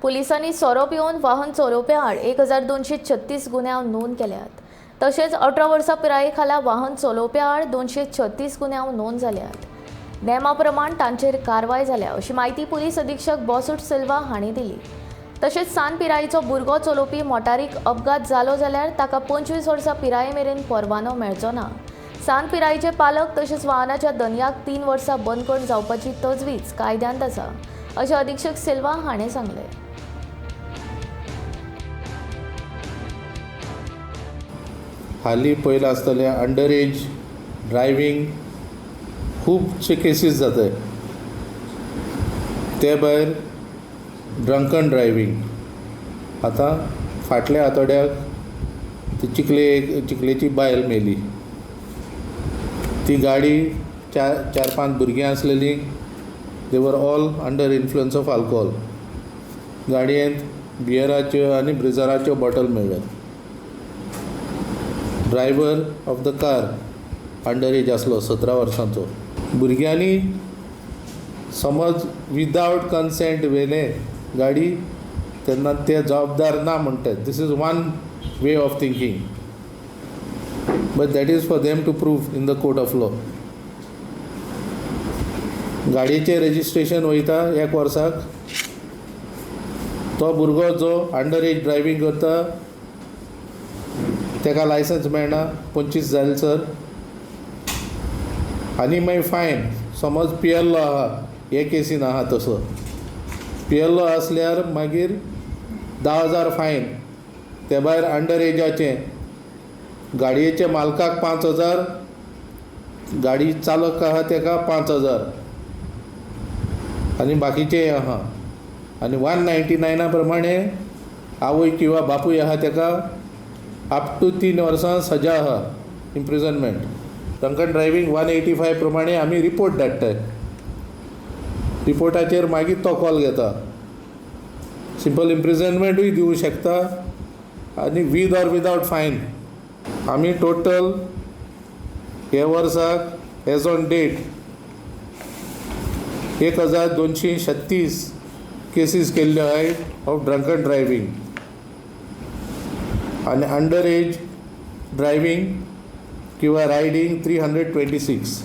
पोलिसांनी सोरो पिवन वाहन चलोवप्या आड 1236 गुन्हे नोंद केल्यात. तशेंच 18 वर्सां पिराये खाला वाहन चलोवप्या आड 236 गुन्हे नोंद जाल्यात. नेमा प्रमाण तांचेर कारवाय जाल्या अशी माहिती पुलीस अधीक्षक बॉसुट सिल्वा हांणी दिली. तशेंच सान पिरायेचो भुरगो चलोवपी मोटारीक अपघात जालो जाल्यार ताका 25 वर्सां पिराये मेरेन परवानो मेळचो ना. सान पिरायेचे पालक तशेंच वाहनाच्या दनयाक 3 वर्सां बंद करून जावपाची तजवीज कायद्यांत आसा अशें अधीक्षक सिल्वा हांणी सांगलें. हालीं पयला आसतलें अंडर एज ड्रायव्हींग खुबशे केसीस जातात. ते भायर ड्रंकन ड्रायव्हींग. आतां फाटल्या आठवड्याक ती चिखलेची बायल मेली. ती गाडी चार 5 भुरगीं आसलेलीं. They were all under influence of alcohol. गाडयेंत बियराच्यो आनी ब्रिझराच्यो बॉटल मेळ्ळ्यात. Driver of the car under age आसलो 17 वर्सांचो. भुरग्यांनी समज विदावट कन्सेंट व्हेले गाडी तेन्ना ते जबाबदार ना म्हणटात. This is one way of thinking, but that is for them to prove in the court of law. गाडयेचें रजिस्ट्रेशन वयता 1 वर्साक. तो भुरगो जो अंडर एज ड्रायव्हींग करता तेका लायसन्स मेळना 25 जायसर. आनी मागीर फायन. समज पियल्लो आहा, हे केसीन आहा तसो पियल्लो आसल्यार मागीर 10,000 फायन. ते भायर अंडर एजाचें गाडयेच्या मालकाक 5,000, गाडी चालक आहा तेका 5,000 आनी बाकीचेय आहा. आनी 199 प्रमाणे आवय किंवा बापूय आहा तेका अप टू 3 वर्सां सजा आहा, इम्प्रिजनमेंट. ड्रंकन ड्रायव्हींग 185 प्रमाणे आमी रिपोर्ट धाडटात. रिपोर्टाचेर मागीर तो कॉल घेता. सिंपल इम्प्रिजनमेंटूय दिवं शकता आनी वीथ ऑर विदावट फायन. आमी टोटल हे वर्साक एज ऑन डेट 1236 केसीस केल्ल्यो आहात ऑफ ड्रंकन ड्रायव्हींग. आनी अंडर एज ड्रायव्हींग किंवा रायडींग 326.